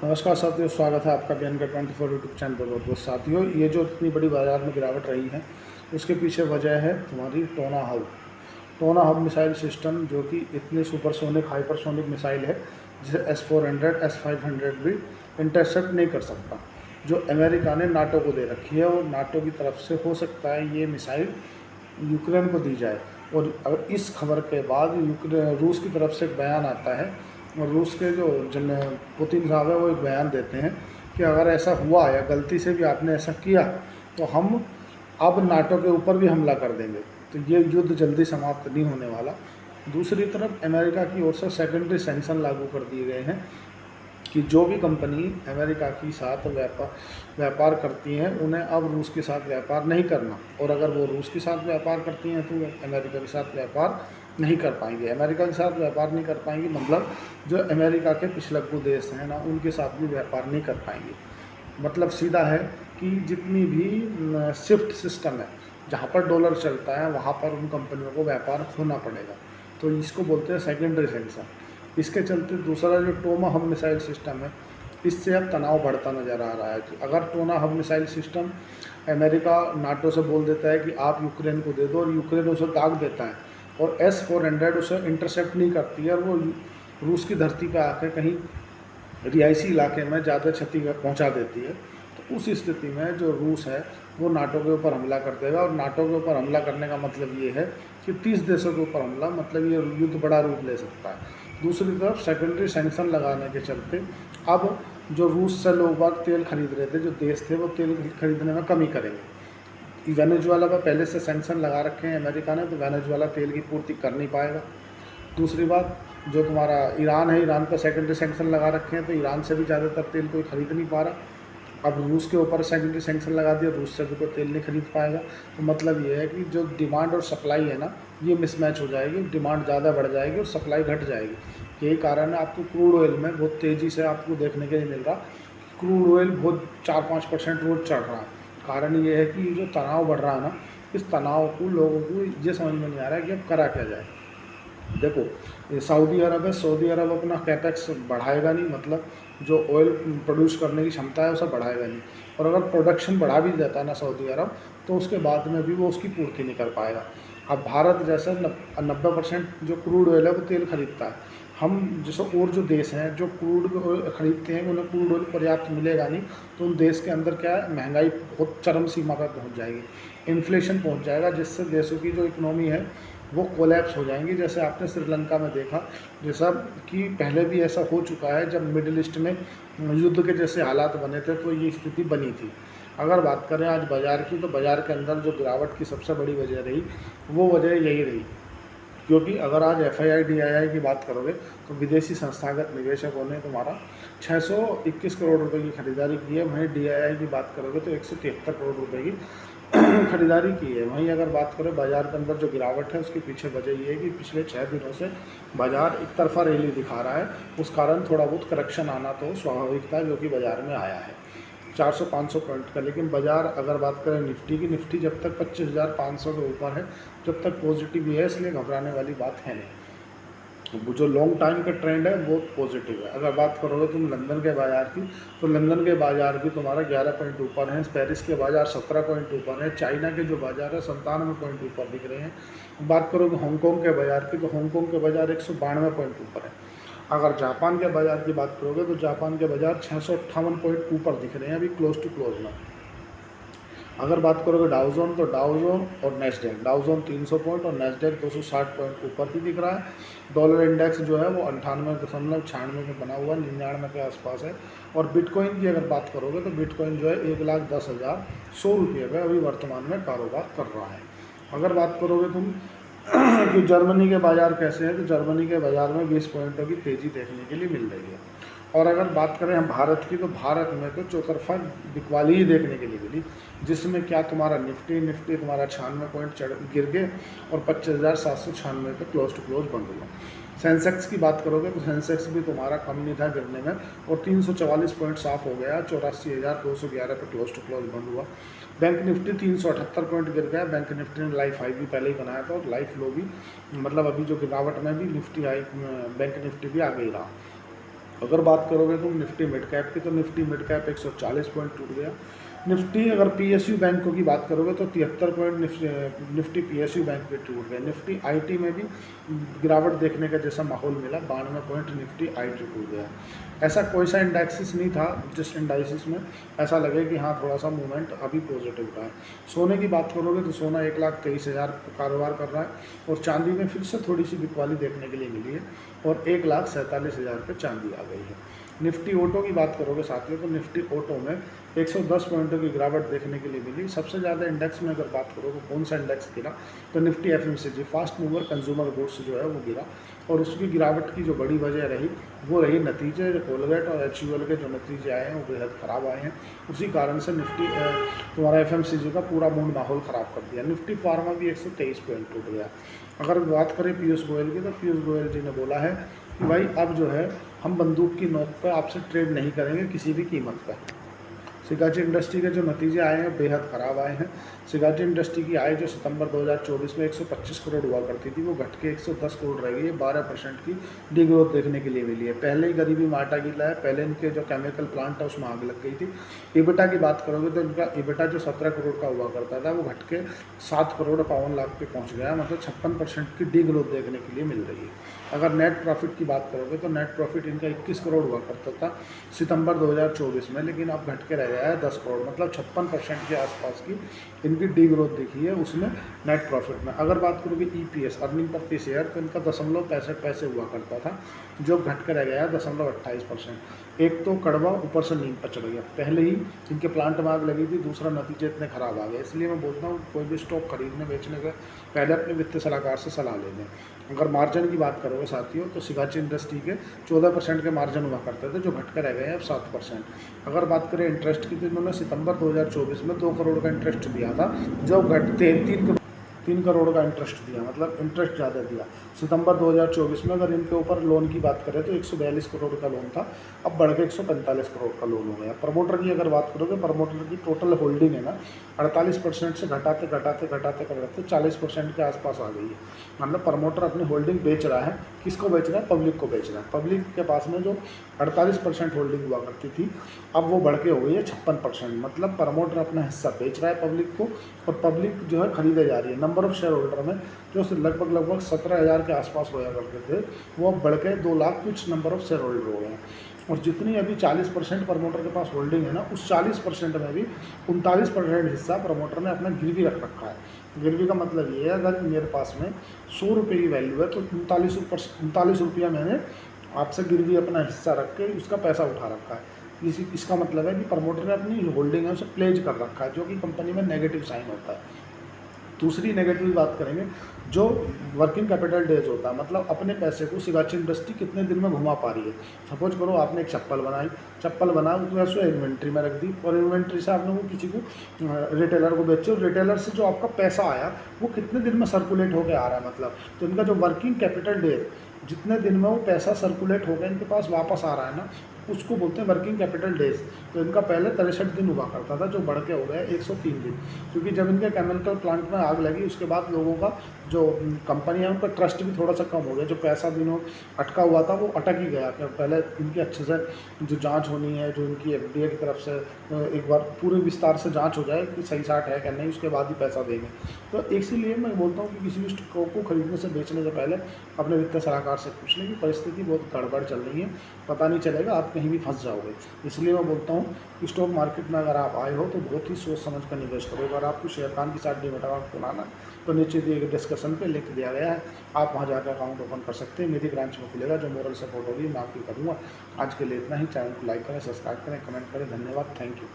नमस्कार साथियों, स्वागत है आपका BN का 24 यूट्यूब चैनल पर। बहुत बहुत साथियों, ये जो इतनी बड़ी बाजार में गिरावट रही है उसके पीछे वजह है तुम्हारी टोना हब मिसाइल सिस्टम, जो कि इतनी सुपरसोनिक हाइपरसोनिक मिसाइल है जिसे S-400 S-500 भी इंटरसेप्ट नहीं कर सकता, जो अमेरिका ने नाटो को दे रखी है। और नाटो की तरफ से हो सकता है ये मिसाइल यूक्रेन को दी जाए। और इस खबर के बाद रूस की तरफ से एक बयान आता है, और रूस के जो पुतिन साहब है वो एक बयान देते हैं कि अगर ऐसा हुआ या गलती से भी आपने ऐसा किया तो हम अब नाटो के ऊपर भी हमला कर देंगे। तो ये युद्ध जल्दी समाप्त नहीं होने वाला। दूसरी तरफ अमेरिका की ओर से सेकेंडरी सैंक्शन लागू कर दिए गए हैं कि जो भी कंपनी अमेरिका के साथ व्यापार करती हैं उन्हें अब रूस के साथ व्यापार नहीं करना, और अगर वो रूस के साथ व्यापार करती हैं तो वो अमेरिका के साथ व्यापार नहीं कर पाएंगे। अमेरिका के साथ व्यापार नहीं कर पाएंगे मतलब जो अमेरिका के पिछलग्गू देश हैं ना, उनके साथ भी व्यापार नहीं कर पाएंगे। मतलब सीधा है कि जितनी भी स्विफ्ट सिस्टम है, जहाँ पर डॉलर चलता है वहाँ पर उन कंपनियों को व्यापार खोना पड़ेगा। तो इसको बोलते हैं सेकेंडरी सैंक्शन। इसके चलते दूसरा जो टोमा हब मिसाइल सिस्टम है, इससे अब तनाव बढ़ता नज़र आ रहा है कि अगर टोना hub missile system America NATO से बोल देता है कि आप यूक्रेन को दे दो, और यूक्रेन उसे दाग देता है और S-400 उसे इंटरसेप्ट नहीं करती है, और वो रूस की धरती पर आकर कहीं रिहायशी इलाके में ज़्यादा क्षति पहुंचा देती है, तो उस स्थिति में जो रूस है वो नाटो के ऊपर हमला कर देगा। और नाटो के ऊपर हमला करने का मतलब ये है कि 30 देशों के ऊपर हमला, मतलब ये युद्ध बड़ा रूप ले सकता है। दूसरी तरफ सेकेंडरी सैंक्शन लगाने के चलते अब जो रूस से लोग बाग तेल खरीद रहे थे, जो देश थे, वो तेल खरीदने में कमी करेंगे। वेनेजुएला पर पहले से सैंक्शन लगा रखे हैं अमेरिका ने, तो वेनेजुएला तेल की पूर्ति कर नहीं पाएगा। दूसरी बात, जो तुम्हारा ईरान है, ईरान पर सेकेंडरी सैंक्शन लगा रखे हैं, तो ईरान से भी ज़्यादातर तेल कोई खरीद नहीं पा रहा। अब रूस के ऊपर सेकेंडरी सैंक्शन लगा दिया, रूस से भी कोई तेल नहीं खरीद पाएगा। तो मतलब ये है कि जो डिमांड और सप्लाई है ना, ये मिसमैच हो जाएगी। डिमांड ज़्यादा बढ़ जाएगी और सप्लाई घट जाएगी। यही कारण है आपको क्रूड ऑयल में बहुत तेज़ी से आपको देखने के लिए मिल रहा। क्रूड ऑयल बहुत 4-5% रोज़ चढ़ रहा है। कारण ये है कि जो तनाव बढ़ रहा है ना, इस तनाव को लोगों को ये समझ में नहीं आ रहा है कि अब करा क्या जाए। देखो, ये सऊदी अरब है, सऊदी अरब अपना कैपेक्स बढ़ाएगा नहीं, मतलब जो ऑयल प्रोड्यूस करने की क्षमता है उसे बढ़ाएगा नहीं। और अगर प्रोडक्शन बढ़ा भी देता है ना सऊदी अरब, तो उसके बाद में भी वो उसकी पूर्ति नहीं कर पाएगा। अब भारत जैसे 90% जो क्रूड ऑयल है वो तेल खरीदता है। हम जैसे और जो देश हैं जो क्रूड ऑयल खरीदते हैं, उन्हें क्रूड ऑयल पर्याप्त मिलेगा नहीं, तो उन देश के अंदर क्या है, महंगाई बहुत चरम सीमा पर पहुँच जाएगी, इन्फ्लेशन पहुँच जाएगा, जिससे देशों की जो इकोनॉमी है वो कोलैप्स हो जाएंगी। जैसे आपने श्रीलंका में देखा, जैसा कि पहले भी ऐसा हो चुका है, जब मिडिल ईस्ट में युद्ध के जैसे हालात बने थे तो ये स्थिति बनी थी। अगर बात करें आज बाज़ार की, तो बाज़ार के अंदर जो गिरावट की सबसे बड़ी वजह रही, वो वजह यही रही, क्योंकि अगर आज FII-DII की बात करोगे तो विदेशी संस्थागत निवेशकों ने तुम्हारा 621 करोड़ रुपए की खरीदारी की है। वहीं DII की बात करोगे तो 173 करोड़ रुपए की खरीदारी की है। वहीं अगर बात करें बाज़ार के अंदर जो गिरावट है, उसके पीछे वजह ये है कि पिछले 6 दिनों से बाज़ार एक तरफा रैली दिखा रहा है। उस कारण थोड़ा बहुत करेक्शन आना तो स्वाभाविक था, जो कि बाज़ार में आया है 400-500 पॉइंट का। लेकिन बाज़ार अगर बात करें निफ्टी की, निफ्टी जब तक 25,500 के ऊपर है, जब तक पॉजिटिव ही है, इसलिए घबराने वाली बात है नहीं। वो जो लॉन्ग टाइम का ट्रेंड है वो पॉजिटिव है। अगर बात करोगे तुम लंदन के बाज़ार की, तो लंदन के बाज़ार भी तुम्हारा 11 पॉइंट ऊपर है, पेरिस के बाज़ार 17 पॉइंट ऊपर है, चाइना के जो बाज़ार है 97 पॉइंट ऊपर दिख रहे हैं। बात करोगे हांगकॉन्ग के बाज़ार की, तो हांगकॉन्ग के बाज़ार 192 पॉइंट ऊपर है। अगर जापान के बाज़ार की बात करोगे तो जापान के बाज़ार 658 पॉइंट ऊपर दिख रहे हैं अभी क्लोज टू क्लोज में। अगर बात करोगे डाउजोन, तो डाउजोन और नेस्डेक, डाउजोन 300 पॉइंट और नेस्डेक 260 पॉइंट ऊपर ही दिख रहा है। डॉलर इंडेक्स जो है वो 98.96 में बना हुआ, 99 के आसपास है। और बिटकॉइन की अगर बात करोगे तो बिटकॉइन जो है 1,10,100 रुपये में अभी वर्तमान में कारोबार कर रहा है। अगर बात करोगे तुम कि जर्मनी के बाज़ार कैसे हैं, तो जर्मनी के बाज़ार में 20 पॉइंटों की तेज़ी देखने के लिए मिल रही है। और अगर बात करें हम भारत की, तो भारत में तो चौतरफा बिकवाली ही देखने के लिए मिली, जिसमें क्या तुम्हारा निफ्टी तुम्हारा 96 पॉइंट गिर के और 25,796 पे क्लोज टू क्लोज बंद हुआ। सेंसेक्स की बात करोगे तो सेंसेक्स भी तुम्हारा कम नहीं था गिरने में, और 344 पॉइंट साफ हो गया, 84,211 पे क्लोज टू क्लोज बंद हुआ। बैंक निफ्टी 378 पॉइंट गिर गया। बैंक निफ्टी ने लाइफ हाई भी पहले ही बनाया था, और लाइफ लो भी, मतलब अभी जो गिरावट में भी निफ्टी हाई, बैंक निफ्टी भी आगे ही रहा। अगर बात करोगे तुम निफ्टी मिड कैप की, तो निफ्टी मिड कैप 140 पॉइंट टूट गया। निफ्टी अगर पीएसयू बैंकों की बात करोगे तो 73 पॉइंट निफ्टी पीएसयू बैंक पे टूट गया। निफ्टी आईटी में भी गिरावट देखने का जैसा माहौल मिला, 92 पॉइंट निफ्टी आईटी टूट गया। ऐसा कोई सा इंडेक्सिस नहीं था जिस इंडाइसिस में ऐसा लगे कि हाँ थोड़ा सा मूवमेंट अभी पॉजिटिव का है। सोने की बात करोगे तो सोना 1,23,000 कारोबार कर रहा है, और चांदी में फिर से थोड़ी सी बिकवाली देखने के लिए मिली है, और 1,47,000 पे चांदी आ गई है। निफ्टी ऑटो की बात करोगे साथियों, तो निफ्टी ऑटो में 110 पॉइंटों की गिरावट देखने के लिए मिली। सबसे ज़्यादा इंडेक्स में अगर बात करोगे कौन सा इंडेक्स गिरा, तो Nifty FMCG fast mover consumer goods जो है वो गिरा, और उसकी गिरावट की जो बड़ी वजह रही वो रही नतीजे, कोलगेट और एचयूएल के जो नतीजे आए हैं वो बेहद ख़राब आए हैं। उसी कारण से निफ्टी तुम्हारा एफएमसीजी का पूरा मूड माहौल ख़राब कर दिया। निफ्टी फार्मा भी 123 पॉइंट टूट गया। अगर बात करें पीयूष गोयल की, तो पीयूष गोयल जी ने बोला है कि भाई अब जो है हम बंदूक की नोक पर आपसे ट्रेड नहीं करेंगे किसी भी कीमत पर। सिगाची इंडस्ट्री के जो नतीजे आए हैं बेहद ख़राब आए हैं। सिगाची इंडस्ट्री की आय जो सितंबर 2024 में 125 करोड़ हुआ करती थी वो घट के 110 करोड़ रह गई है। 12% की डी ग्रोथ देखने के लिए मिली है। पहले ही गरीबी माटा गिला है, पहले इनके जो केमिकल प्लांट है उसमें आग लग गई थी। इबिटा की बात करोगे तो इनका इबिटा जो 17 करोड़ का हुआ करता था वो घट के 7 करोड़ 52 लाख पे पहुँच गया, मतलब 56% की डी ग्रोथ देखने के लिए मिल रही है। अगर नेट प्रॉफिट की बात करोगे तो नेट प्रॉफिट इनका 21 करोड़ हुआ करता था सितंबर 2024 में, लेकिन अब घट के रह गया है 10 करोड़, मतलब 56% के आसपास की इनकी डी ग्रोथ दिखी है उसमें नेट प्रॉफिट में। अगर बात करोगे ईपीएस अर्निंग पर शेयर, तो इनका 0.65 हुआ करता था जो घट कर रह गया है 0.28%। एक तो कड़वा ऊपर से नींद पर चढ़ गया, पहले ही इनके प्लांट में आग लगी थी, दूसरा नतीजे इतने ख़राब आ गए। इसलिए मैं बोलता हूँ कोई भी स्टॉक खरीदने बेचने के पहले अपने वित्तीय सलाहकार से सलाह ले लें। अगर मार्जिन की बात करोगे साथियों, तो सिगाची इंडस्ट्री के 14% के मार्जिन हुआ करते थे जो घट कर रह गए हैं अब 7%। अगर बात करें इंटरेस्ट की, तो इन्होंने सितंबर 2024 में 2 करोड़ का इंटरेस्ट दिया था जो घटते 3 करोड़ का इंटरेस्ट दिया, मतलब इंटरेस्ट ज़्यादा दिया सितंबर 2024 में। अगर इनके ऊपर लोन की बात करें तो 142 करोड़ का लोन था, अब बढ़ के 145 करोड़ का लोन हो गया। प्रमोटर की अगर बात करोगे, प्रमोटर की टोटल होल्डिंग है ना 48% से घटाते 40% के आसपास आ गई है। मतलब प्रमोटर अपनी होल्डिंग बेच रहा है, किसको बेच रहा है? पब्लिक को बेच रहा है। पब्लिक के पास में जो 48% होल्डिंग हुआ करती थी अब वो बढ़ के हो गई है 56%, मतलब प्रमोटर अपना हिस्सा बेच रहा है पब्लिक को, और पब्लिक जो है खरीदे जा रही है। नंबर ऑफ शेयर होल्डर में जो लगभग 17,000 के आसपास होया करते थे वो अब बढ़ के 2 लाख कुछ नंबर ऑफ शेयर होल्डर हो गए हैं। और जितनी अभी 40% प्रमोटर के पास होल्डिंग है ना, उस 40% में भी 39% हिस्सा प्रमोटर ने अपना गिरवी रख रखा है। गिरवी का मतलब ये है अगर मेरे पास में 100 रुपये की वैल्यू है तो 39 रुपया मैंने आपसे गिरवी अपना हिस्सा रख के उसका पैसा उठा रखा है। इसका मतलब है कि प्रमोटर ने अपनी होल्डिंग है उसे प्लेज कर रखा है, जो कि कंपनी में नेगेटिव साइन होता है। दूसरी नेगेटिव बात करेंगे जो वर्किंग कैपिटल डेज होता है, मतलब अपने पैसे को सिगाची इंडस्ट्री कितने दिन में घुमा पा रही है। सपोज करो आपने एक चप्पल बना उसको इन्वेंट्री में रख दी, और इन्वेंट्री से आपने वो किसी को रिटेलर को बेचे, और रिटेलर से जो आपका पैसा आया वो कितने दिन में सर्कुलेट होकर आ रहा है। मतलब तो इनका जो वर्किंग कैपिटल डेज जितने दिन में वो पैसा सर्कुलेट होकर इनके पास वापस आ रहा है ना, उसको बोलते हैं वर्किंग कैपिटल डेज। तो इनका पहले 63 दिन हुआ करता था जो बढ़ के हो गया 103 दिन, क्योंकि जब इनके केमिकल प्लांट में आग लगी उसके बाद लोगों का जो कंपनी है उन पर ट्रस्ट भी थोड़ा सा कम हो गया। जो पैसा दिनों अटका हुआ था वो अटक ही गया। पहले इनके अच्छे से जो जांच होनी है, जो इनकी एफडीए की तरफ से एक बार पूरे विस्तार से जांच हो जाए कि सही साठ है क्या नहीं, उसके बाद ही पैसा देंगे। तो इसीलिए मैं बोलता हूँ कि किसी भी स्टॉक को खरीदने से बेचने से पहले अपने वित्तीय सलाहकार से पूछ लें कि परिस्थिति बहुत गड़बड़ चल रही है, पता नहीं चलेगा आप कहीं भी फंस जाओगे। इसलिए मैं बोलता हूँ कि स्टॉक मार्केट में अगर आप आए हो तो बहुत ही सोच समझ कर निवेश करो। अगर आपको शेयर खान के साथ डीमैट अकाउंट खुलाना तो नीचे दिए गए डिस्कशन पे लिंक दिया गया है, आप वहाँ जाकर अकाउंट ओपन कर सकते हैं। मेरी ब्रांच में खुलेगा, जो मोरल सपोर्ट होगी मैं आपकी करूँगा। आज के लिए इतना ही। चैनल को लाइक करें, सब्सक्राइब करें, कमेंट करें। धन्यवाद, थैंक यू।